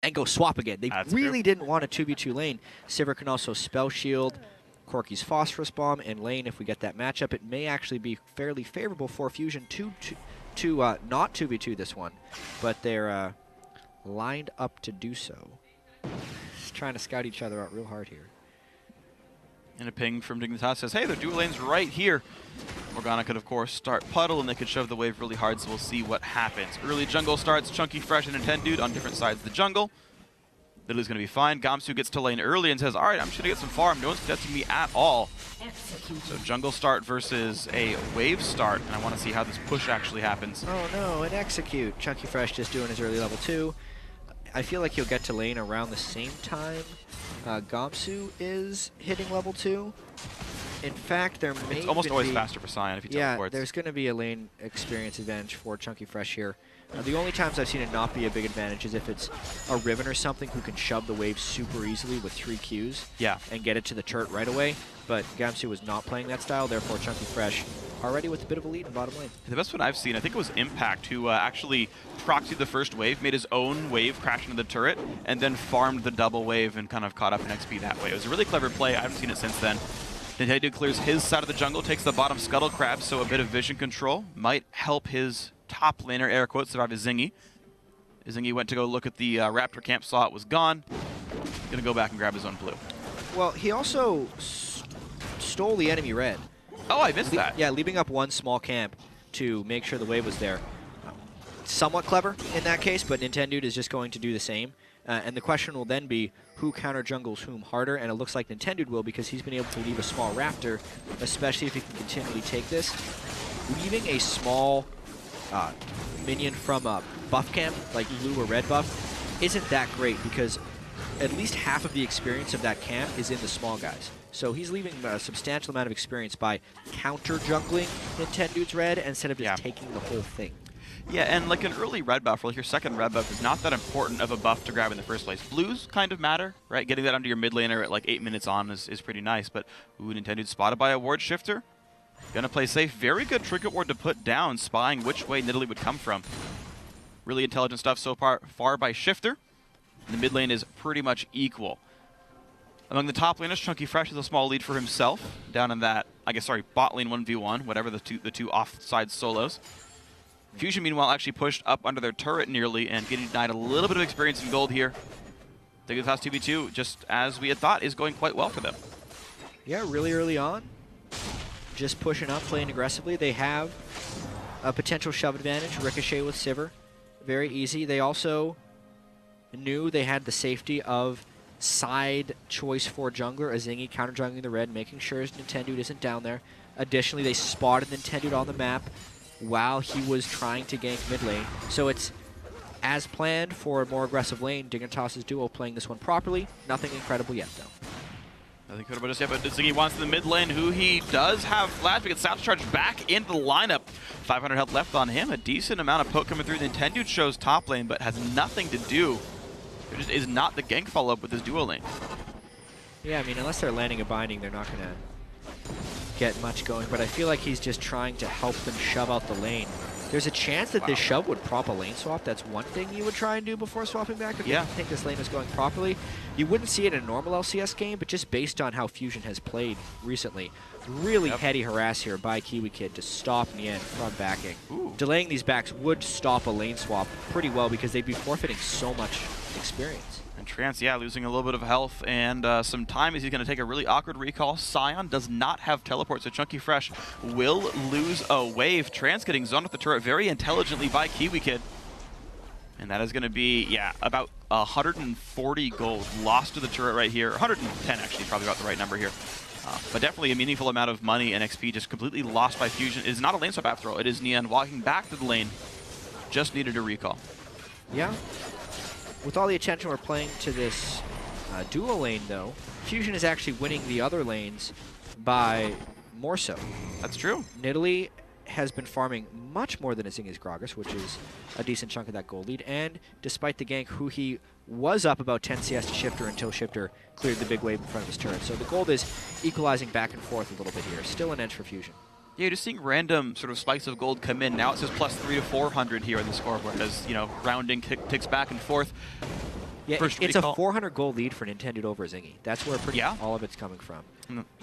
and go swap again. They really didn't want a 2v2 lane. Sivir can also spell shield Corki's Phosphorus Bomb, and lane, if we get that matchup, it may actually be fairly favorable for Fusion to not 2v2 this one, but they're lined up to do so. Just trying to scout each other out real hard here. And a ping from Dignitas says, hey, their dual lane's right here. Morgana could, of course, start Puddle, and they could shove the wave really hard, so we'll see what happens. Early jungle starts, Chunky Fresh and Nintendude on different sides of the jungle. Little's going to be fine. Gamsu gets to lane early and says, all right, I'm just going to get some farm. No one's contesting me at all. So jungle start versus a wave start, and I want to see how this push actually happens. Oh no, an execute. Chunky Fresh just doing his early level 2. I feel like he'll get to lane around the same time Gamsu is hitting level 2. In fact, there may It's almost always faster for Sion if he teleports. Yeah, there's going to be a lane experience advantage for Chunky Fresh here. The only times I've seen it not be a big advantage is if it's a Riven or something who can shove the wave super easily with 3 Qs and get it to the turret right away. But Gamsu was not playing that style, therefore Chunky Fresh already with a bit of a lead in bottom lane. The best one I've seen, I think it was Impact, who actually proxied the first wave, made his own wave crash into the turret, and then farmed the double wave and kind of caught up in XP that way. It was a really clever play. I haven't seen it since then. Nintendude clears his side of the jungle, takes the bottom Scuttle Crab, so a bit of vision control might help his top laner, air quotes, survive his Zingy. Zingy went to go look at the Raptor camp, saw it was gone. Gonna go back and grab his own blue. Well, he also stole the enemy red. Oh, I missed that. Yeah, leaving up one small camp to make sure the wave was there. Somewhat clever in that case, but Nintendude is just going to do the same. And the question will then be who counter jungles whom harder, and it looks like Nintendude will because he's been able to leave a small Raptor, especially if he can continually take this. Leaving a small minion from a buff camp, like blue or red buff, isn't that great because at least half of the experience of that camp is in the small guys. So he's leaving a substantial amount of experience by counter-jungling Nintendude's red instead of just taking the whole thing. Yeah, and like an early red buff, or like your second red buff, is not that important of a buff to grab in the first place. Blues kind of matter, right? Getting that under your mid laner at like 8 minutes on is pretty nice, but ooh, Nintendude spotted by a ward shifter. Gonna play safe. Very good trinket ward to put down, spying which way Nidalee would come from. Really intelligent stuff so far by Shifter. And the mid lane is pretty much equal. Among the top laners, Chunky Fresh has a small lead for himself down in that, bot lane 1v1, whatever the two offside solos. Fusion, meanwhile, actually pushed up under their turret nearly and getting denied a little bit of experience in gold here. Dignitas 2v2, just as we had thought, is going quite well for them. Yeah, really early on. Just pushing up, playing aggressively. They have a potential shove advantage. Ricochet with Sivir. Very easy. They also knew they had the safety of side choice for jungler, Zingy counter-jungling the red, making sure his Nintendude isn't down there. Additionally, they spotted Nintendude on the map while he was trying to gank mid lane. So it's as planned for a more aggressive lane. Dignitas' duo playing this one properly. Nothing incredible yet, though. Nothing good about us yet, but Zingy wants the mid lane, who he does have flash, but gets South charged back into the lineup. 500 health left on him. A decent amount of poke coming through. Nintendude shows top lane, but has nothing to do. There just is not the gank follow-up with this duo lane. Yeah, I mean, unless they're landing a binding, they're not going to get much going, but I feel like he's just trying to help them shove out the lane. There's a chance that this shove would prop a lane swap. That's one thing you would try and do before swapping back if you think this lane is going properly. You wouldn't see it in a normal LCS game, but just based on how Fusion has played recently, really heady harass here by Kiwi Kid to stop Nien from backing. Delaying these backs would stop a lane swap pretty well because they'd be forfeiting so much experience. And Trance, losing a little bit of health and some time as he's going to take a really awkward recall. Sion does not have teleport, so Chunky Fresh will lose a wave. Trance getting zoned with the turret very intelligently by Kiwi Kid. And that is going to be, about 140 gold lost to the turret right here. 110 actually, probably about the right number here. But definitely a meaningful amount of money and XP just completely lost by Fusion. It is not a lane swap after all. It is Nien walking back to the lane. Just needed a recall. Yeah. With all the attention we're playing to this duo lane, though, Fusion is actually winning the other lanes by more so. That's true. Nidalee has been farming much more than Zingy's Gragas, which is a decent chunk of that gold lead, and despite the gank, who he was up about 10 CS to Shifter until Shifter cleared the big wave in front of his turret. So the gold is equalizing back and forth a little bit here. Still an edge for Fusion. Yeah, you're just seeing random sort of spikes of gold come in. Now it says +3 to 400 here on the scoreboard as, rounding ticks back and forth. Yeah, first it's a recall. 400 gold lead for Nintendo over Zingy. That's where pretty Yeah. all of it's coming from.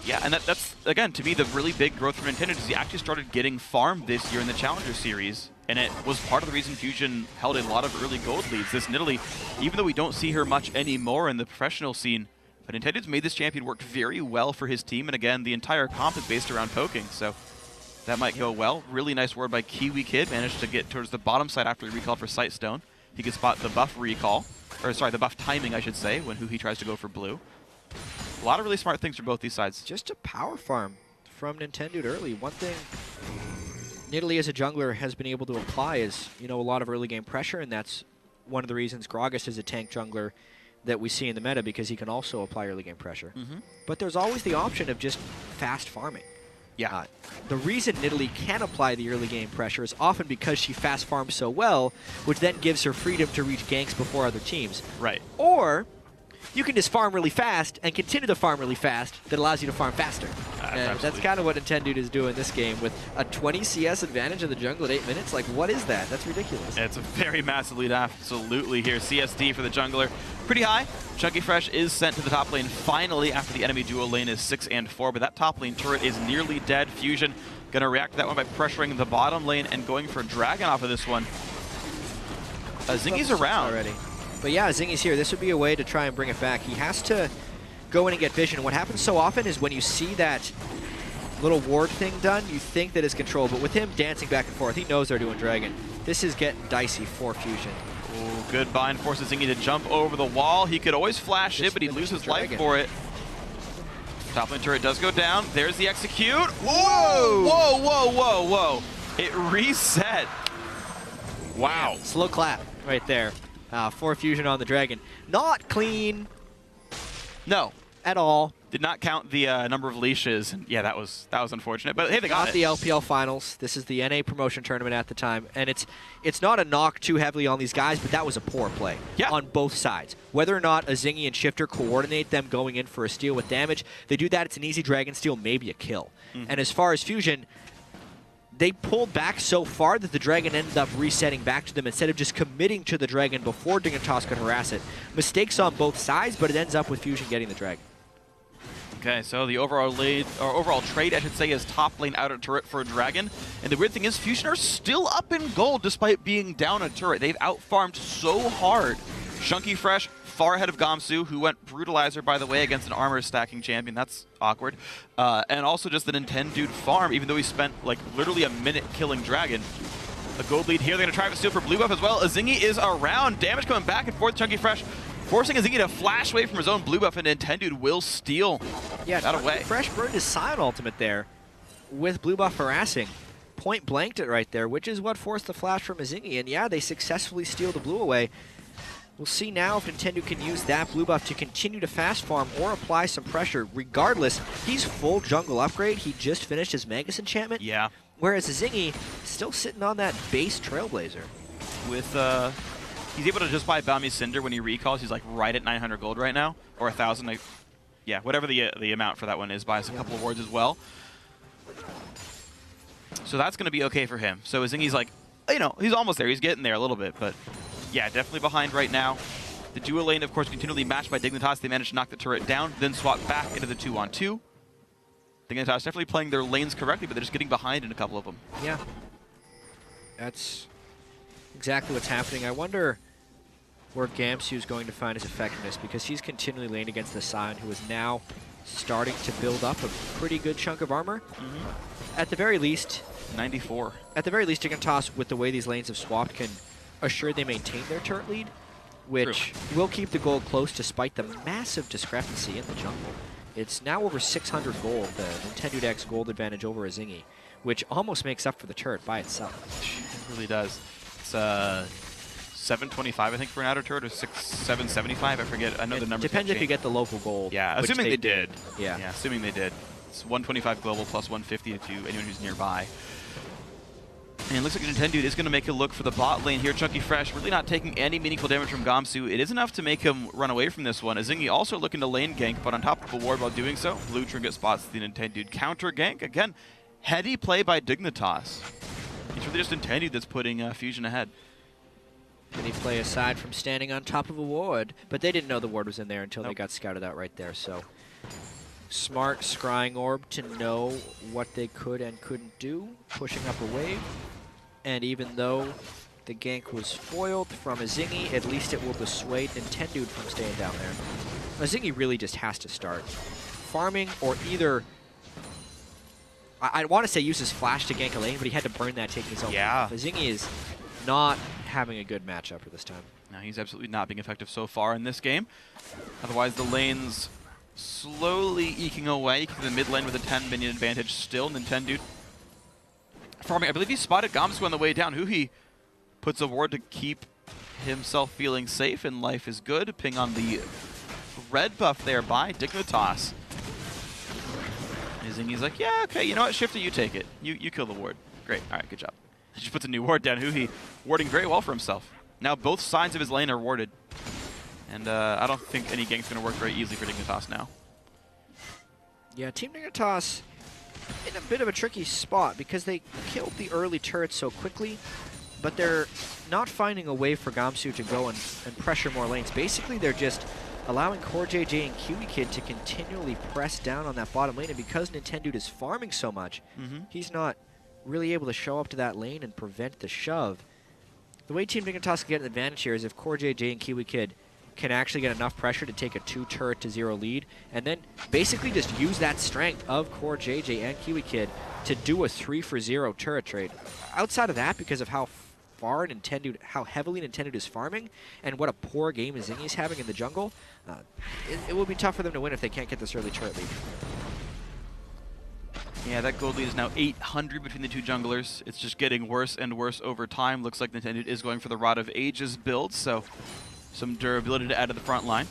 Yeah, and that's, again, to me, the really big growth for Nintendo is he actually started getting farmed this year in the Challenger Series, and it was part of the reason Fusion held a lot of early gold leads. This Nidalee, even though we don't see her much anymore in the professional scene, but Nintendo's made this champion work very well for his team, and again, the entire comp is based around poking, so that might go well. Really nice word by Kiwi Kid, managed to get towards the bottom side after the recall for Sightstone. He can spot the buff recall, or sorry, the buff timing, I should say, when he tries to go for blue. A lot of really smart things for both these sides. Just a power farm from Nintendo early. One thing Nidalee as a jungler has been able to apply is, a lot of early game pressure, and that's one of the reasons Gragas is a tank jungler that we see in the meta, because he can also apply early game pressure. But there's always the option of just fast farming. Yeah. The reason Nidalee can apply the early game pressure is often because she fast farms so well, which then gives her freedom to reach ganks before other teams. Right. Or you can just farm really fast and continue to farm really fast that allows you to farm faster. And that's kind of what Nintendo is doing this game with a 20 CS advantage in the jungle at 8 minutes. Like, what is that? That's ridiculous. It's a very massive lead, absolutely, here. CSD for the jungler. Pretty high. Chunky Fresh is sent to the top lane finally after the enemy duo lane is 6 and 4, but that top lane turret is nearly dead. Fusion going to react to that one by pressuring the bottom lane and going for Dragon off of this one. Zingy's around. Already. But yeah, Zingy's here. This would be a way to try and bring it back. He has to go in and get vision. What happens so often is when you see that little ward thing done, you think that it's controlled. But with him dancing back and forth, he knows they're doing Dragon. This is getting dicey for Fusion. Ooh, good bind forces Zingy to jump over the wall. He could always flash it, but he loses life for it. Top lane turret does go down. There's the execute. Whoa! Whoa, whoa, whoa, whoa. It reset. Wow. Slow clap right there. For Fusion on the Dragon. Not clean. No. At all. Did not count the number of leashes. Yeah, that was unfortunate. But hey, they got not it. The LPL finals. This is the NA promotion tournament at the time, and it's not a knock too heavily on these guys, but that was a poor play on both sides. Whether or not a Zingy and Shifter coordinate them going in for a steal with damage, they do that. It's an easy Dragon steal, maybe a kill. And as far as Fusion, they pulled back so far that the Dragon ended up resetting back to them instead of just committing to the Dragon before Dignitas could harass it. Mistakes on both sides, but it ends up with Fusion getting the Dragon. Okay, so the overall lead, or overall trade, I should say, is top lane outer turret for a Dragon. And the weird thing is, Fusion are still up in gold despite being down a turret. They've outfarmed so hard. Chunky Fresh, far ahead of Gamsu, who went Brutalizer, by the way, against an armor stacking champion. That's awkward. And also just the Nintendo farm, even though he spent like literally a minute killing Dragon. A gold lead here. They're going to try to steal for blue buff as well. Zingy is around. Damage coming back and forth. Chunky Fresh forcing Zingy to flash away from his own blue buff, and Nintendo will steal that away. Fresh burned his Scion ultimate there with blue buff harassing. Point blanked it right there, which is what forced the flash from Zingy. And yeah, they successfully steal the blue away. We'll see now if Nintendo can use that blue buff to continue to fast farm or apply some pressure. Regardless, he's full jungle upgrade. He just finished his Magus enchantment. Yeah. Whereas Zingy still sitting on that base Trailblazer. With he's able to just buy Balmy Cinder when he recalls. He's like right at 900 gold right now, or 1,000. Like, yeah, whatever the amount for that one is. Buys a couple of wards as well. So that's going to be okay for him. So Zingy's like, he's almost there. He's getting there a little bit, but yeah, definitely behind right now. The duo lane, of course, continually matched by Dignitas. They managed to knock the turret down, then swap back into the 2-on-2. Dignitas definitely playing their lanes correctly, but they're just getting behind in a couple of them. Yeah. That's exactly what's happening. I wonder where Gamsu is going to find his effectiveness, because he's continually laying against the Scion, who is now starting to build up a pretty good chunk of armor. At the very least, 94. At the very least, Dignitas, with the way these lanes have swapped, can assure they maintain their turret lead, which will keep the gold close despite the massive discrepancy in the jungle. It's now over 600 gold, the Nintendo X gold advantage over a Zingy, which almost makes up for the turret by itself. It really does. It's 725, I think, for an outer turret, or 775. I forget. I know the numbers. Depends if you get the local gold. Yeah, assuming they did. Yeah, assuming they did. It's 125 global plus 150 to anyone who's nearby. And it looks like Nintendo is going to make a look for the bot lane here. Chunky Fresh really not taking any meaningful damage from Gamsu. It is enough to make him run away from this one. Zingy also looking to lane gank, but on top of a ward while doing so. Blue Trinket spots the Nintendo counter gank. Again, heady play by Dignitas. It's really just Nintendo that's putting Fusion ahead. Did he play aside from standing on top of a ward? But they didn't know the ward was in there until they got scouted out right there. So smart scrying orb to know what they could and couldn't do, pushing up a wave. And even though the gank was foiled from Azingi, at least it will dissuade Nintendude from staying down there. Azingi really just has to start farming, or either, I want to say use his flash to gank a lane, but he had to burn that taking his own. Yeah. Azingi is not having a good matchup for this time. No, he's absolutely not being effective so far in this game. Otherwise, the lane's slowly eking away. The mid lane with a 10 minion advantage still. Nintendude farming. I believe he spotted Gamsu on the way down. Huhi puts a ward to keep himself feeling safe, and life is good. Ping on the red buff there by Dignitas. He's like, yeah, okay, you know what, Shifter, you take it. You kill the ward. Great, all right, good job. He just puts a new ward down. Huhi warding very well for himself. Now both sides of his lane are warded. And I don't think any gank's going to work very easily for Dignitas now. Yeah, Team Dignitas in a bit of a tricky spot because they killed the early turret so quickly, but they're not finding a way for Gamsu to go and pressure more lanes. Basically, they're just allowing CoreJJ and Kiwi Kid to continually press down on that bottom lane, and because Nintendude is farming so much, he's not really able to show up to that lane and prevent the shove. The way Team Dignitas can get an advantage here is if CoreJJ and Kiwi Kid can actually get enough pressure to take a 2-turret to 0 lead, and then basically just use that strength of CoreJJ and Kiwi Kid to do a 3-for-0 turret trade. Outside of that, because of how far Nintendude, how heavily Nintendude is farming, and what a poor game Azingi's having in the jungle, it will be tough for them to win if they can't get this early turret lead. Yeah, that gold lead is now 800 between the two junglers. It's just getting worse and worse over time. Looks like Nintendude is going for the Rod of Ages build, so some durability to add to the front line.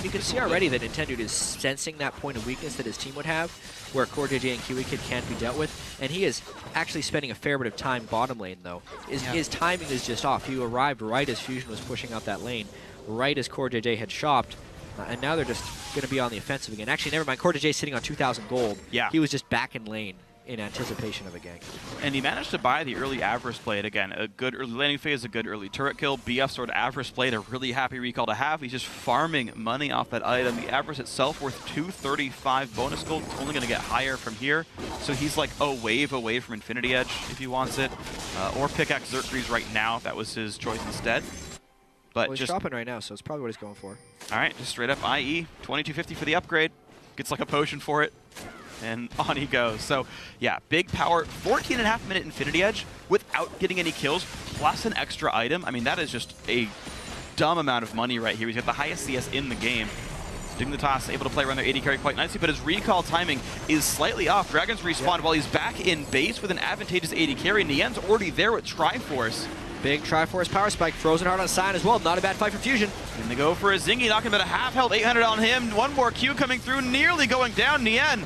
You can see already that Nintendude is sensing that point of weakness that his team would have, where CoreJJ and Kiwi Kid can't be dealt with, and he is actually spending a fair bit of time bottom lane, though. His timing is just off. He arrived right as Fusion was pushing out that lane, right as CoreJJ had shopped, and now they're just going to be on the offensive again. Actually, never mind. CoreJJ is sitting on 2,000 gold. Yeah. He was just back in lane in anticipation of a gank. And he managed to buy the early Avarice Blade. Again, a good early laning phase, a good early turret kill. BF sort of Avarice Blade, a really happy recall to have. He's just farming money off that item. The Avarice itself worth 235 bonus gold. It's only going to get higher from here. So he's like a wave away from Infinity Edge if he wants it. Or Pickaxe Xerxes right now if that was his choice instead. But well, he's dropping right now, so it's probably what he's going for. All right, just straight up IE, 2250 for the upgrade. Gets like a potion for it. And on he goes. So, yeah, big power, 14.5-minute Infinity Edge without getting any kills, plus an extra item. I mean, that is just a dumb amount of money right here. He's got the highest CS in the game. Dignitas able to play around their AD carry quite nicely, but his recall timing is slightly off. Dragons respawned while he's back in base with an advantageous AD carry. Nien's already there with Triforce. Big Triforce power spike, Frozen Heart on Sign as well. Not a bad fight for Fusion. And they go for a Zingy, knocking about a half health, 800 on him. One more Q coming through, nearly going down. Nien.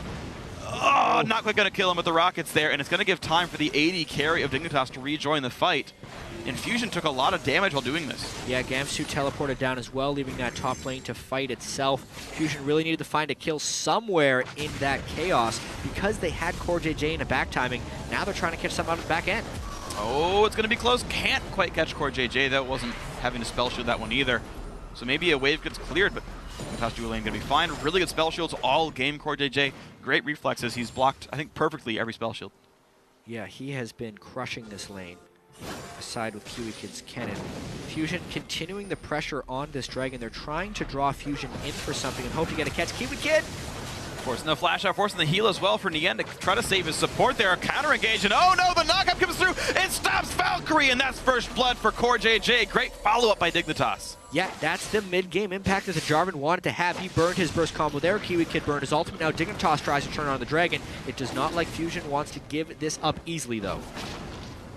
Oh, not quite going to kill him with the rockets there, and it's going to give time for the AD carry of Dignitas to rejoin the fight. And Fusion took a lot of damage while doing this. Yeah, Gamsu teleported down as well, leaving that top lane to fight itself. Fusion really needed to find a kill somewhere in that chaos because they had CoreJJ in a back timing. Now they're trying to catch something out of the back end. Oh, it's going to be close. Can't quite catch CoreJJ. That wasn't having to spell shield that one either. So maybe a wave gets cleared, but Dignitas dual lane going to be fine. Really good spell shields all game. CoreJJ, great reflexes. He's blocked, I think, perfectly every spell shield. Yeah, he has been crushing this lane. Aside with Kiwi Kid's cannon. Fusion continuing the pressure on this dragon. They're trying to draw Fusion in for something and hope to get a catch. Kiwi Kid! Forcing the flash out, forcing the heal as well for Nien to try to save his support there. Counter engage, and oh no, the knockup comes through. It stops Valkyrie, and that's first blood for CoreJJ. Great follow-up by Dignitas. Yeah, that's the mid-game impact that the Jarvan wanted to have. He burned his burst combo there. Kiwi Kid burned his ultimate. Now Dignitas tries to turn on the dragon. It does not like Fusion wants to give this up easily, though.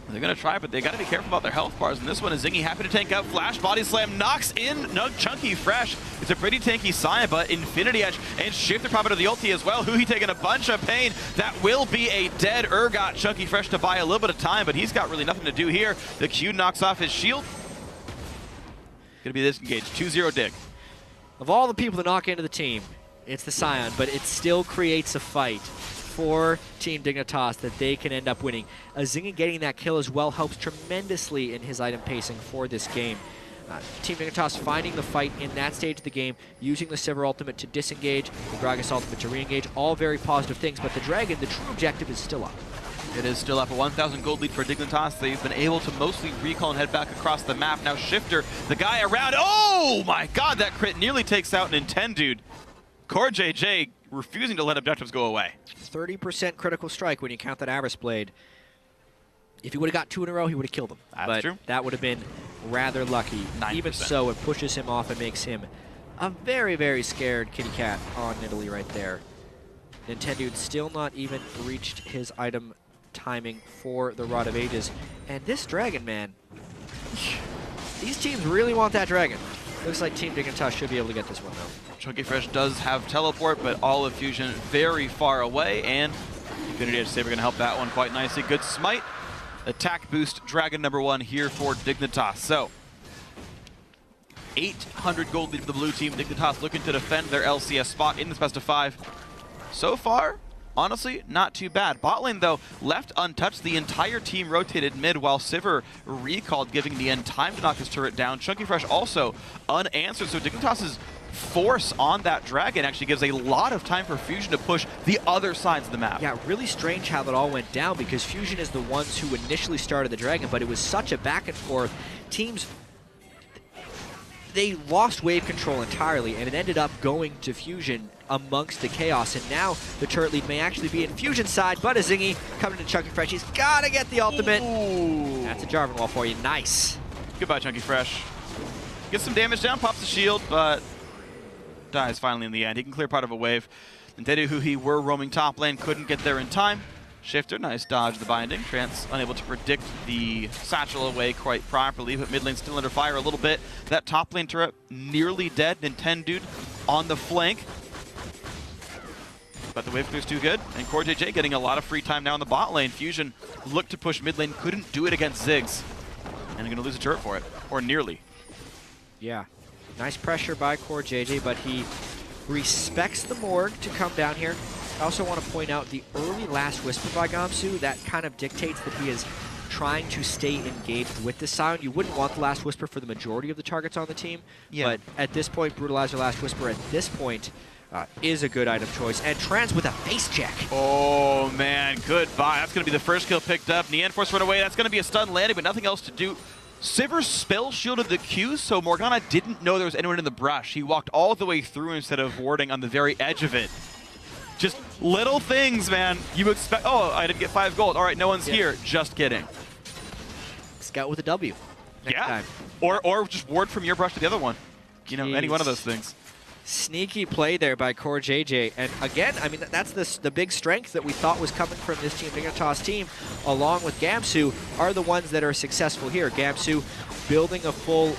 They're going to try, but they got to be careful about their health bars. And this one is Zingy happy to tank out. Flash body slam knocks in Nug Chunky Fresh. It's a pretty tanky Sion, but Infinity Edge and Shifter pop into the ulti as well. Huhi taking a bunch of pain. That will be a dead Urgot. Chunky Fresh to buy a little bit of time, but he's got really nothing to do here. The Q knocks off his shield. Going to be disengaged. 2-0 Dig. Of all the people to knock into the team, it's the Sion, but it still creates a fight. for Team Dignitas that they can end up winning. Zingy getting that kill as well helps tremendously in his item pacing for this game. Team Dignitas finding the fight in that stage of the game, using the Sivir ultimate to disengage, the Gragas ultimate to re-engage, all very positive things, but the Dragon, the true objective is still up. It is still up, a 1,000 gold lead for Dignitas. They've been able to mostly recall and head back across the map. Now Shifter, the guy around, oh my god, that crit nearly takes out Nintendude. Core JJ refusing to let objectives go away. 30% critical strike when you count that Abyss Blade. If he would have got 2 in a row, he would have killed him. That's true. That would have been rather lucky. 9%. Even so, it pushes him off and makes him a very, very scared kitty cat on Italy right there. Nintendude still not even reached his item timing for the Rod of Ages. And this Dragon, man, these teams really want that Dragon. Looks like Team Dignitas should be able to get this one, though. Chunky Fresh does have teleport, but all of Fusion very far away, and Infinity Edge Saber going to help that one quite nicely. Good smite. Attack boost, Dragon #1 here for Dignitas. So, 800 gold lead for the blue team. Dignitas looking to defend their LCS spot in this best of 5. So far, honestly, not too bad. Bot lane, though, left untouched. The entire team rotated mid while Sivir recalled, giving the end time to knock his turret down. Chunky Fresh also unanswered, so Dignitas' force on that Dragon actually gives a lot of time for Fusion to push the other sides of the map. Yeah, really strange how that all went down, because Fusion is the ones who initially started the Dragon, but it was such a back and forth. Teams, they lost wave control entirely, and it ended up going to Fusion amongst the chaos, and now the turret lead may actually be in Fusion's side, but a Zingy coming to Chunky Fresh. He's got to get the ultimate. Ooh. That's a Jarvan wall for you. Nice. Goodbye, Chunky Fresh. Gets some damage down, pops the shield, but dies finally in the end. He can clear part of a wave. Nintendude, who he were roaming top lane, couldn't get there in time. Shifter, nice dodge the binding. Trance unable to predict the satchel away quite properly, but mid lane still under fire a little bit. That top lane turret nearly dead. Nintendude on the flank. But the wave clear's too good, and Core JJ getting a lot of free time now in the bot lane. Fusion looked to push mid lane, couldn't do it against Ziggs. And they're gonna lose a turret for it, or nearly. Yeah. Nice pressure by Core JJ, but he respects the Morg to come down here. I also want to point out the early Last Whisper by Gamsu. That kind of dictates that he is trying to stay engaged with the Silent. You wouldn't want the Last Whisper for the majority of the targets on the team, but at this point, Brutalizer Last Whisper at this point is a good item choice. And Trans with a face check. Oh man, goodbye. That's going to be the first kill picked up. Nean Force run away. That's going to be a stun landing, but nothing else to do. Sivir spell shielded the Q, so Morgana didn't know there was anyone in the brush. He walked all the way through instead of warding on the very edge of it. Just little things, man. You expect, oh, I didn't get 5 gold. All right, no one's here. Just kidding. Scout with a W. Next time. Or just ward from your brush to the other one. You know, any one of those things. Sneaky play there by Core JJ. And again, I mean, that's the big strength that we thought was coming from this Team Dignitas team, along with Gamsu, are the ones that are successful here. Gamsu building a full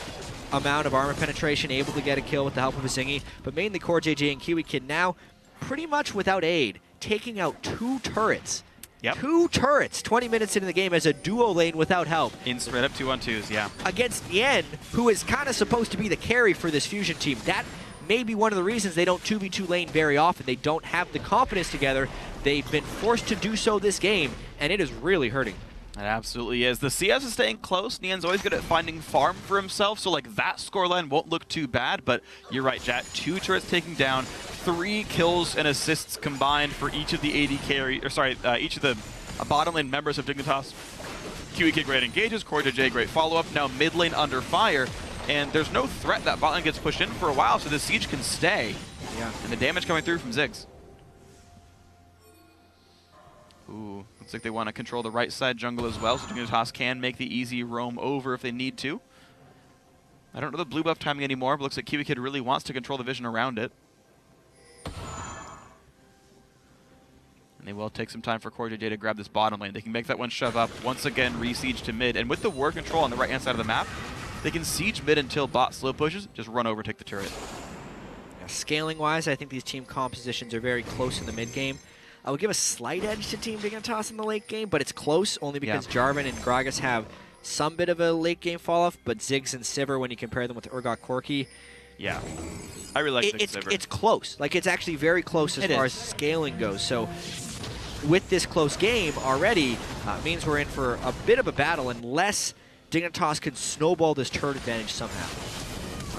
amount of armor penetration, able to get a kill with the help of a Zingy, but mainly Core JJ and Kiwi Kid now, pretty much without aid, taking out 2 turrets. Yep. 2 turrets 20 minutes into the game as a duo lane without help. In straight up 2-on-2s, yeah. Against Yen, who is kind of supposed to be the carry for this Fusion team. That may be one of the reasons they don't 2v2 lane very often. They don't have the confidence together. They've been forced to do so this game, and it is really hurting. It absolutely is. The CS is staying close. Nian's always good at finding farm for himself, so like that scoreline won't look too bad, but you're right, Jat. 2 turrets taken down, 3 kills and assists combined for each of the AD carry, or sorry, each of the bottom lane members of Dignitas. QE Kid great engages, Core JJ great follow-up, now mid lane under fire, and there's no threat that bot lane gets pushed in for a while, so the siege can stay. Yeah. And the damage coming through from Ziggs. Ooh, looks like they want to control the right side jungle as well, so Dignitas can make the easy roam over if they need to. I don't know the blue buff timing anymore, but looks like Kiwi Kid really wants to control the vision around it. And they will take some time for Core JJ to grab this bottom lane. They can make that one shove up, once again re-siege to mid, and with the ward control on the right-hand side of the map, they can siege mid until bot slow pushes, just run over, take the turret. Yeah, scaling-wise, I think these team compositions are very close in the mid-game. I would give a slight edge to Team Dignitas in the late game, but it's close only because Jarvan and Gragas have some bit of a late game fall-off, but Ziggs and Sivir, when you compare them with Urgot Corki, yeah, I really like Sivir. It's close. Like, it's actually very close as far as scaling goes. So with this close game already means we're in for a bit of a battle unless Dignitas can snowball this turret advantage somehow.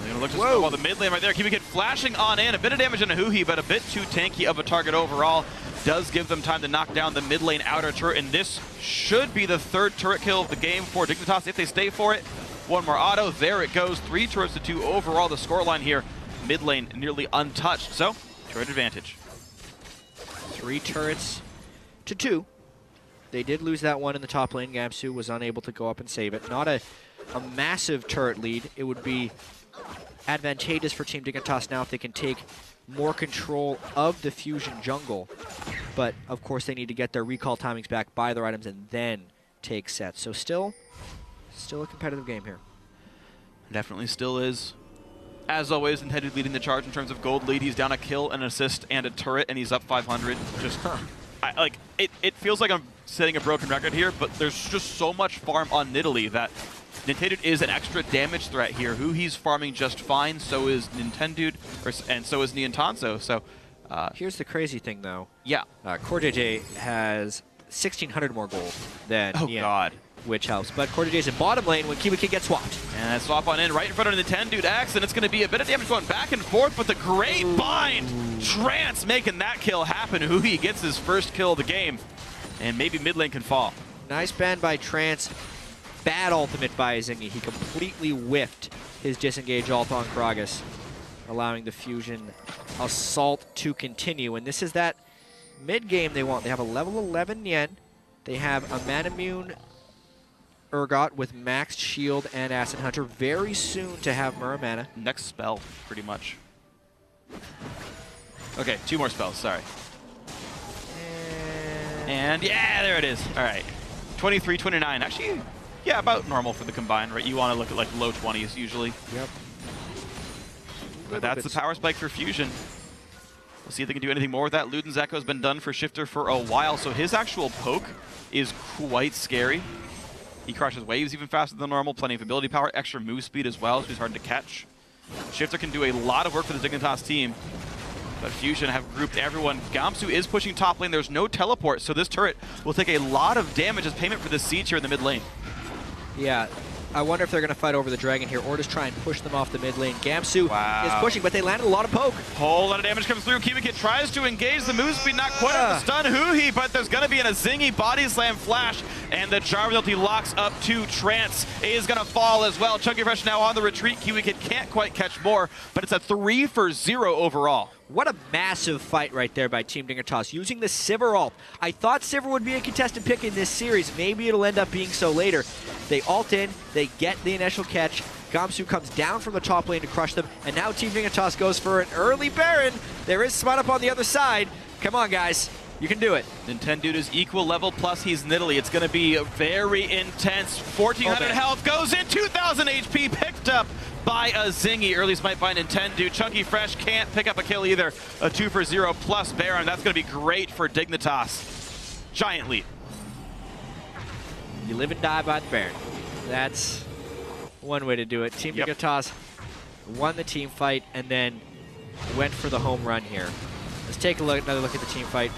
They're going to look to snowball the mid lane right there. Kibikid flashing on in. A bit of damage on a Huhi, but a bit too tanky of a target overall. Does give them time to knock down the mid lane outer turret, and this should be the 3rd turret kill of the game for Dignitas if they stay for it. One more auto. There it goes. 3 turrets to 2 overall. The scoreline here. Mid lane nearly untouched. So, turret advantage. 3 turrets to 2. They did lose that one in the top lane. Gamsu was unable to go up and save it. Not a massive turret lead. It would be advantageous for Team Dignitas now if they can take more control of the Fusion jungle. But, of course, they need to get their recall timings back, buy their items, and then take sets. So still a competitive game here. Definitely still is. As always, Intended leading the charge in terms of gold lead. He's down a kill, an assist, and a turret, and he's up 500. Just, it feels like I'm setting a broken record here, but there's just so much farm on Nidalee that Nintendo is an extra damage threat here. He's farming just fine, so is Nintendo, and so is Niantanzo. So here's the crazy thing, though. Yeah. CoreJJ has 1,600 more gold than Oh, God. Which helps. But CoreJJ's in bottom lane when Kibikid gets swapped. And that swap on in right in front of the Nintendo X, and it's going to be a bit of damage going back and forth, but the great bind! Trance making that kill happen. Huhi gets his first kill of the game, and maybe mid lane can fall. Nice ban by Trance. Bad ultimate by Zingy. He completely whiffed his disengage ult on Gragas, allowing the Fusion assault to continue. And this is that mid game they want. They have a level 11 Yen. They have a Manamune Urgot with maxed shield and Acid Hunter. Very soon to have Muramana. Next spell, pretty much. Okay, 2 more spells, sorry. And yeah, there it is. All right. 23, 29. Actually, yeah, about normal for the combined, right? You want to look at like low 20s usually. Yep. But that's the power spike for Fusion. We'll see if they can do anything more with that. Luden's Echo has been done for Shifter for a while, so his actual poke is quite scary. He crushes waves even faster than normal, plenty of ability power, extra move speed as well, so he's hard to catch. Shifter can do a lot of work for the Dignitas team, but Fusion have grouped everyone. Gamsu is pushing top lane. There's no teleport, so this turret will take a lot of damage as payment for this siege here in the mid lane. Yeah. I wonder if they're going to fight over the dragon here or just try and push them off the mid lane. Gamsu is pushing, but they landed a lot of poke. Whole lot of damage comes through. Kibikid tries to engage the move speed, not quite enough to stun Huhi, but there's going to be a Zingy body slam flash, and the Jarvan ulti locks up to Trance. Is going to fall as well. Chunky Fresh now on the retreat. Kibikid can't quite catch more, but it's a 3-for-0 overall. What a massive fight right there by Team Dignitas, using the Sivir ult. I thought Sivir would be a contested pick in this series. Maybe it'll end up being so later. They ult in, they get the initial catch. Gamsu comes down from the top lane to crush them, and now Team Dignitas goes for an early Baron. There is Smut up on the other side. Come on, guys. You can do it. Nintendo is equal level, plus he's Nidalee. It's going to be very intense. 1,400 health, goes in, 2,000 HP, picked up by a Zingy. Early smite by Nintendo. Chunky Fresh can't pick up a kill either. A 2-for-0 plus Baron. That's going to be great for Dignitas. Giant lead. You live and die by the Baron. That's one way to do it. Team Dignitas won the team fight and then went for the home run here. Let's take another look at the team fight.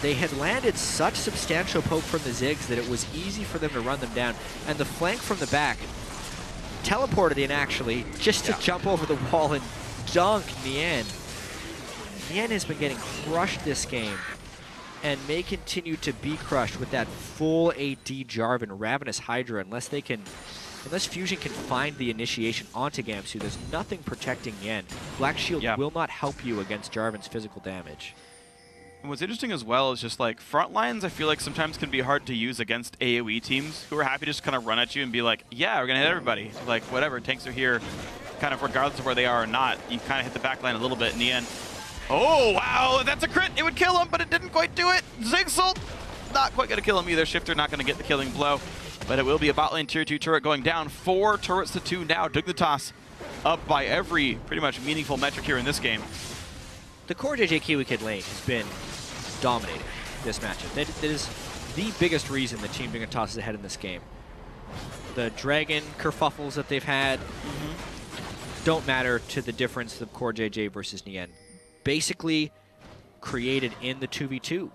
They had landed such substantial poke from the Ziggs that it was easy for them to run them down. And the flank from the back teleported in, actually, just to jump over the wall and dunk Nian. Nian has been getting crushed this game and may continue to be crushed with that full AD Jarvan, Ravenous Hydra, unless Fusion can find the initiation onto Gamsu. There's nothing protecting Nian. Black Shield will not help you against Jarvan's physical damage. And what's interesting as well is just like front lines, I feel like sometimes can be hard to use against AoE teams who are happy to just kind of run at you and be like, yeah, we're going to hit everybody. Like, whatever, tanks are here, kind of regardless of where they are or not. You kind of hit the back line a little bit in the end. Oh, wow, that's a crit. It would kill him, but it didn't quite do it. Zigzult, not quite going to kill him either. Shifter not going to get the killing blow, but it will be a bot lane tier 2 turret going down. 4 turrets to 2 now. Dignitas up by every pretty much meaningful metric here in this game. The CoreJJ Kiwi lane has been dominating this matchup. That is the biggest reason the Team Dignitas is ahead in this game. The Dragon kerfuffles that they've had don't matter to the difference of CoreJJ versus Nian. Basically created in the 2v2.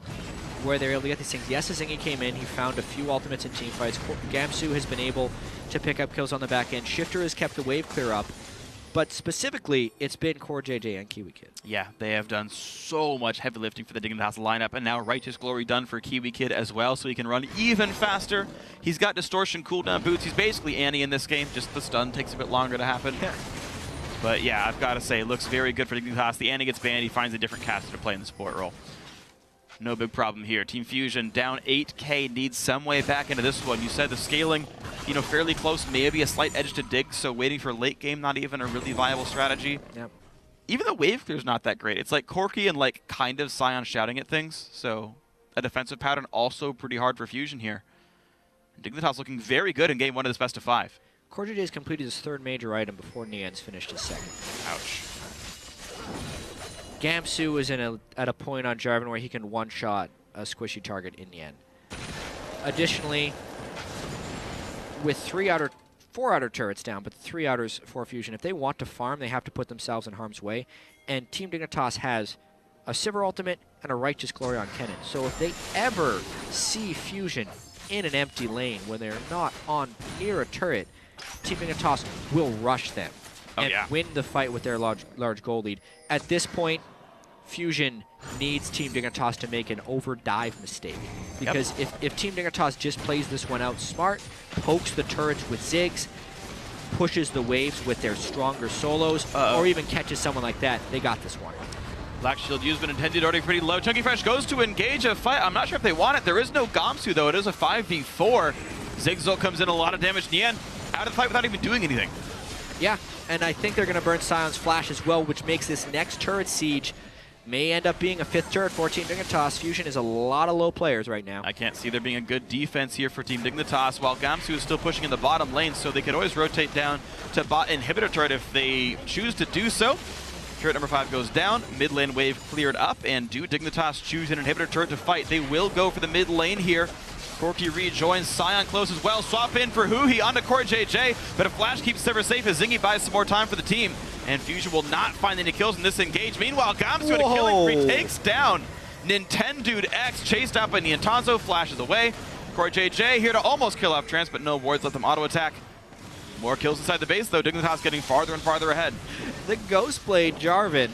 where they're able to get these things. Yes, Zingy came in. He found a few ultimates in team fights. Gamsu has been able to pick up kills on the back end. Shifter has kept the wave clear up. But specifically, it's been Core JJ and Kiwi Kid. Yeah, they have done so much heavy lifting for the Dignitas lineup, and now Righteous Glory done for Kiwi Kid as well, so he can run even faster. He's got Distortion cooldown boots. He's basically Annie in this game, just the stun takes a bit longer to happen. Yeah. But yeah, I've got to say, it looks very good for Dignitas. The Annie gets banned, he finds a different caster to play in the support role. No big problem here. Team Fusion down 8K, needs some way back into this one. You said the scaling, you know, fairly close, maybe a slight edge to dig, so waiting for late game, not even a really viable strategy. Yep. Even the wave clear's not that great. It's like Corki and like kind of Scion shouting at things, so a defensive pattern also pretty hard for Fusion here. Dignitas looking very good in game 1 of this best of 5. Core JJ has completed his 3rd major item before Nian's finished his 2nd. Ouch. Gamsu is at a point on Jarvan where he can one-shot a squishy target in Nian. Additionally, with 4 outer turrets down, but 3 outers for Fusion, if they want to farm, they have to put themselves in harm's way. And Team Dignitas has a Sivir ultimate and a Righteous Glory on Kennen. So if they ever see Fusion in an empty lane when they're not on near a turret, Team Dignitas will rush them and win the fight with their large goal lead. At this point, Fusion needs Team Dignitas to make an over-dive mistake. Because if Team Dignitas just plays this one out smart, pokes the turrets with zigs, pushes the waves with their stronger solos, or even catches someone like that, they got this one. Black Shield used, but intended already pretty low. Chunky Fresh goes to engage a fight. I'm not sure if they want it. There is no Gamsu, though. It is a 5v4. Zigzil comes in, a lot of damage. Nian out of the fight without even doing anything. Yeah, and I think they're going to burn Sion's Flash as well, which makes this next turret siege may end up being a 5th turret for Team Dignitas. Fusion is a lot of low players right now. I can't see there being a good defense here for Team Dignitas, while Gamsu is still pushing in the bottom lane, so they could always rotate down to bot inhibitor turret if they choose to do so. Turret number 5 goes down, mid lane wave cleared up, and do Dignitas choose an inhibitor turret to fight? They will go for the mid lane here. Corki rejoins, Sion close as well. Swap in for Huhi onto Core JJ, but a flash keeps Sivir safe as Zingy buys some more time for the team. And Fusion will not find any kills in this engage. Meanwhile, Gamsu at a killing spree takes down Nintendo X, chased out by Niantanzo, flashes away. Core JJ here to almost kill off Trance, but no wards, let them auto-attack. More kills inside the base, though. Dignitas getting farther and farther ahead. The Ghostblade Jarvan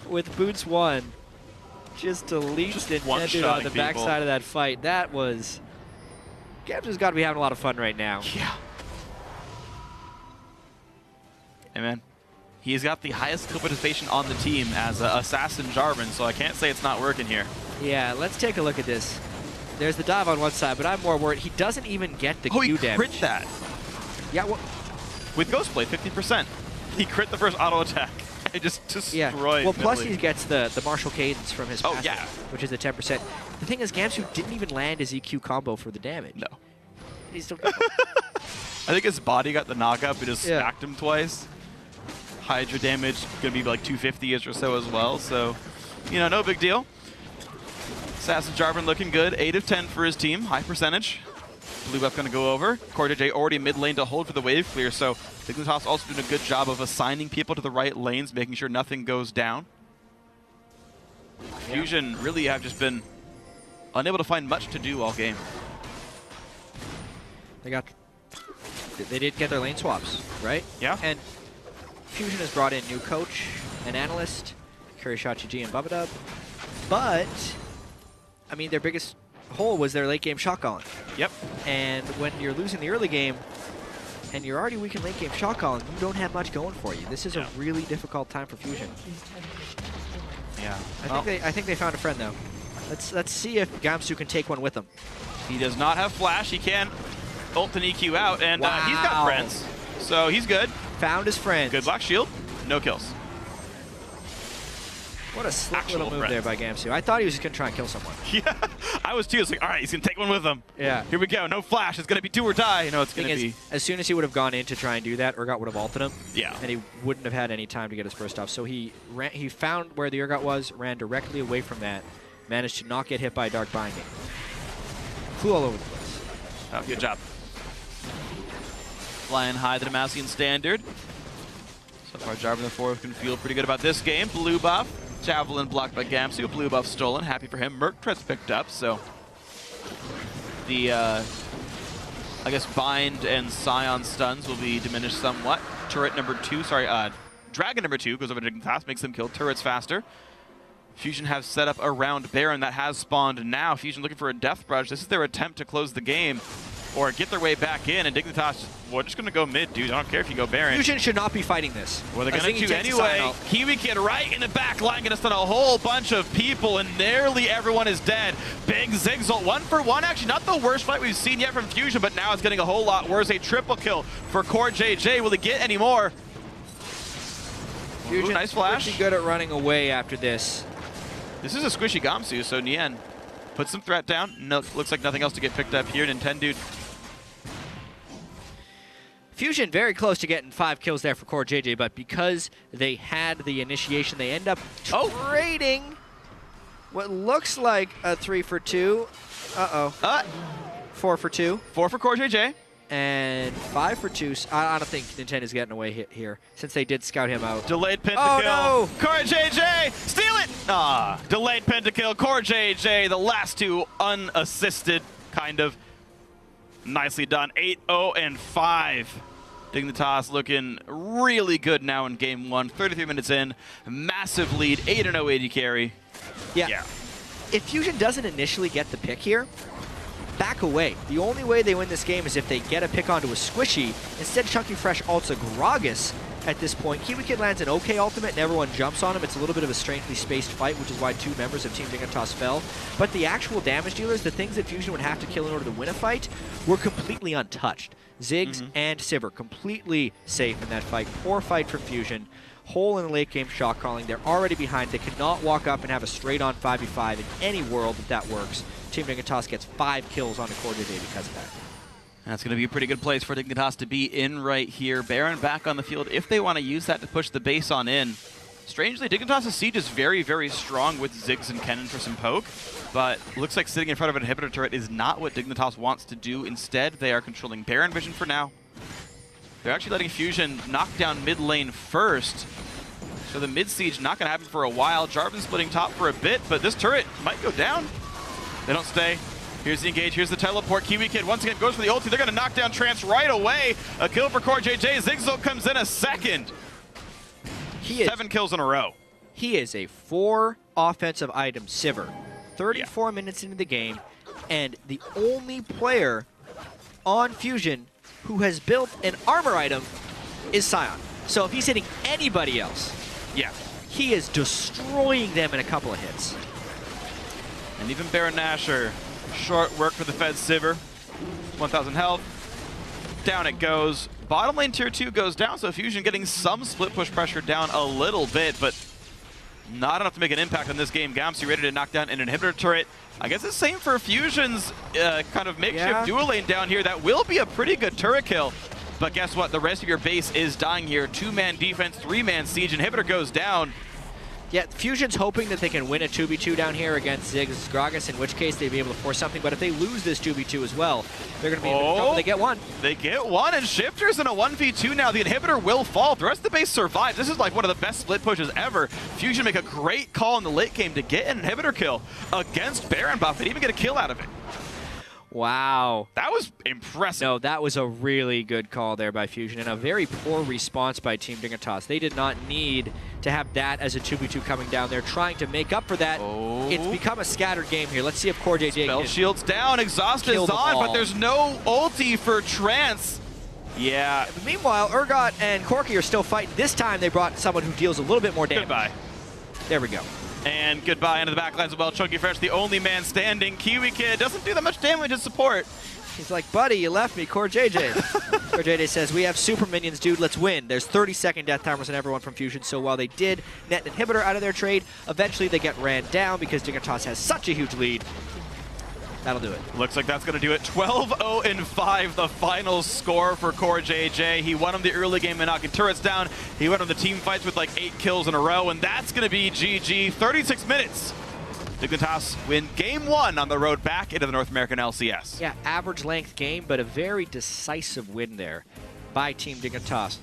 with boots 1 just deletes Nintendo on the backside of that fight. That was... Gamsu's got to be having a lot of fun right now. Yeah. Hey, man. He's got the highest kill participation on the team as Assassin Jarvan, so I can't say it's not working here. Yeah, let's take a look at this. There's the dive on one side, but I'm more worried. He doesn't even get the Q damage. He crit that. Yeah, well, with Ghostblade, 50%. He crit the first auto attack. It just destroyed. Well, plus he gets the martial cadence from his passive, yeah, which is the 10%. The thing is, Gamsu didn't even land his EQ combo for the damage. No. He's still I think his body got the knockup. It just smacked him twice. Hydra damage gonna be like 250-ish or so as well. So, you know, no big deal. Assassin Jarvan looking good. 8 of 10 for his team. High percentage. Blue buff gonna go over. Core JJ already mid lane to hold for the wave clear. So Dignitas also doing a good job of assigning people to the right lanes, making sure nothing goes down. Yeah. Fusion really have just been unable to find much to do all game. They did get their lane swaps, right? Yeah. And Fusion has brought in new coach, an analyst, Kurishachi G and Bubadub. But, I mean, their biggest hole was their late game shot calling. Yep. And when you're losing the early game, and you're already weak in late game shot calling, you don't have much going for you. This is a really difficult time for Fusion. Yeah. I think they found a friend, though. Let's see if Gamsu can take one with him. He does not have flash. He can ult and EQ out, and he's got friends, so he's good. Found his friends. Good Black Shield, no kills. What a slick little move there by Gamsu. I thought he was just going to try and kill someone. Yeah, I was too. It's like, all right, he's going to take one with him. Yeah. Here we go. No flash. It's going to be do or die. You know, it's going to be... As soon as he would have gone in to try and do that, Urgot would have ulted him. Yeah. And he wouldn't have had any time to get his first off. So he found where the Urgot was, ran directly away from that, managed to not get hit by Dark Binding. Flew all over the place. Oh, good job. Flying high the Demacian standard. So far, Jarvan the 4th can feel pretty good about this game. Blue buff. Javelin blocked by Gamsu, blue buff stolen. Happy for him. Merc Tread's picked up, so the, I guess, Bind and Scion stuns will be diminished somewhat. Turret number 2, sorry, Dragon number 2 goes over to Dignitas, makes them kill turrets faster. Fusion have set up around Baron that has spawned now. Fusion looking for a death brush. This is their attempt to close the game or get their way back in, and Dignitas, we're just going to go mid, dude. I don't care if you go Baron. Fusion should not be fighting this. Well, they're going to do anyway. Kiwi Kid right in the back line, going to stun a whole bunch of people, and nearly everyone is dead. Big Zigzult, 1 for 1. Actually, not the worst fight we've seen yet from Fusion, but now it's getting a whole lot worse. A triple kill for Core JJ. Will he get any more? Fusion's nice flash. pretty good at running away after this. This is a squishy Gamsu, so Nien puts some threat down. No, looks like nothing else to get picked up here. Nintendo. Fusion very close to getting 5 kills there for Core JJ, but because they had the initiation, they end up trading what looks like a 3 for 2. 4 for 2. 4 for Core JJ. And 5 for 2. I don't think Nintendo's getting away here, since they did scout him out. Delayed pentakill. Oh, no! Core JJ, steal it! Ah, delayed pentakill. Core JJ, the last 2 unassisted, kind of. Nicely done. 8-0 and 5. Dignitas looking really good now in game 1. 33 minutes in. Massive lead. 8-0 AD carry. Yeah. If Fusion doesn't initially get the pick here, back away. The only way they win this game is if they get a pick onto a squishy. Instead, Chunky Fresh ults a Gragas at this point. Kiwi Kid lands an okay ultimate and everyone jumps on him. It's a little bit of a strangely spaced fight, which is why 2 members of Team Dignitas fell. But the actual damage dealers, the things that Fusion would have to kill in order to win a fight, were completely untouched. Ziggs and Sivir completely safe in that fight. Poor fight for Fusion. Hole in the late game shot calling. They're already behind. They cannot walk up and have a straight on 5v5 in any world that works. Team Dignitas gets 5 kills on the Core JJ because of that. That's going to be a pretty good place for Dignitas to be in right here. Baron back on the field if they want to use that to push the base on in. Strangely, Dignitas' siege is very, very strong with Ziggs and Kennen for some poke, but looks like sitting in front of an inhibitor turret is not what Dignitas wants to do. Instead, they are controlling Baron vision for now. They're actually letting Fusion knock down mid lane first, so the mid siege not going to happen for a while. Jarvan splitting top for a bit, but this turret might go down. They don't stay. Here's the engage, here's the teleport. Kiwi Kid once again goes for the ulti. They're going to knock down Trance right away. A kill for Core JJ. Zigzult comes in a second. 7 kills in a row. He is a 4 offensive item Sivir. 34 minutes into the game, and the only player on Fusion who has built an armor item is Scion. So if he's hitting anybody else, he is destroying them in a couple of hits. And even Baron Nashor, short work for the Fed Sivir. 1,000 health. Down it goes. Bottom lane tier 2 goes down, so Fusion getting some split push pressure down a little bit, but not enough to make an impact on this game. Gamsu ready to knock down an inhibitor turret. I guess the same for Fusion's kind of makeshift dual lane down here. That will be a pretty good turret kill. But guess what? The rest of your base is dying here. 2-man defense, 3-man siege. Inhibitor goes down. Yeah, Fusion's hoping that they can win a 2v2 down here against Ziggs Gragas, in which case they'd be able to force something. But if they lose this 2v2 as well, they're going to be in trouble. They get 1. They get 1, and Shifter's in a 1v2 now. The inhibitor will fall. The rest of the base survives. This is like one of the best split pushes ever. Fusion make a great call in the late game to get an inhibitor kill against Baron buff and even get a kill out of it. Wow. That was impressive. No, that was a really good call there by Fusion, and a very poor response by Team Dignitas. They did not need to have that as a 2v2 coming down. They're trying to make up for that. It's become a scattered game here. Let's see if Core JJ Spell can shield's down, exhaust is on, but there's no ulti for Trance. Yeah. Meanwhile, Urgot and Corki are still fighting. This time they brought someone who deals a little bit more damage. Goodbye. There we go. And goodbye into the backlines as well. Chunky Fresh, the only man standing. Kiwi Kid doesn't do that much damage in support. He's like, buddy, you left me, Core JJ. Core JJ says, we have super minions, dude, let's win. There's 30-second death timers on everyone from Fusion, so while they did net an inhibitor out of their trade, eventually they get ran down because Dignitas has such a huge lead. That'll do it. Looks like that's going to do it. 12-0 and 5, the final score for Core JJ. He won him the early game by knocking turrets down. He went on the team fights with like 8 kills in a row, and that's going to be GG. 36 minutes. Dignitas win game 1 on the road back into the North American LCS. Yeah, average length game, but a very decisive win there by Team Dignitas.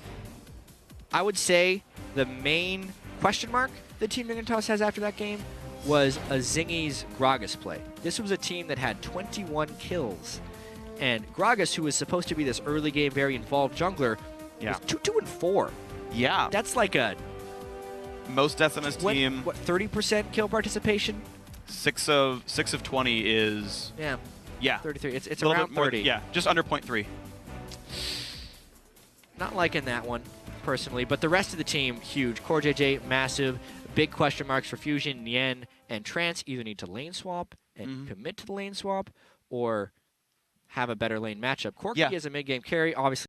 I would say the main question mark the team Dignitas has after that game was a Zingy's Gragas play. This was a team that had 21 kills. And Gragas, who was supposed to be this early game, very involved jungler, was 2-4. Yeah. That's like a most deaths on his team. What, 30% kill participation? 6 of 20 is yeah 33. It's a little around bit more, 30. Yeah, just under 0.3. Not liking that one personally, but the rest of the team huge. Core JJ massive. Big question marks for Fusion, Nien, and Trance. Either need to lane swap and commit to the lane swap, or have a better lane matchup. Corki is a mid game carry, obviously.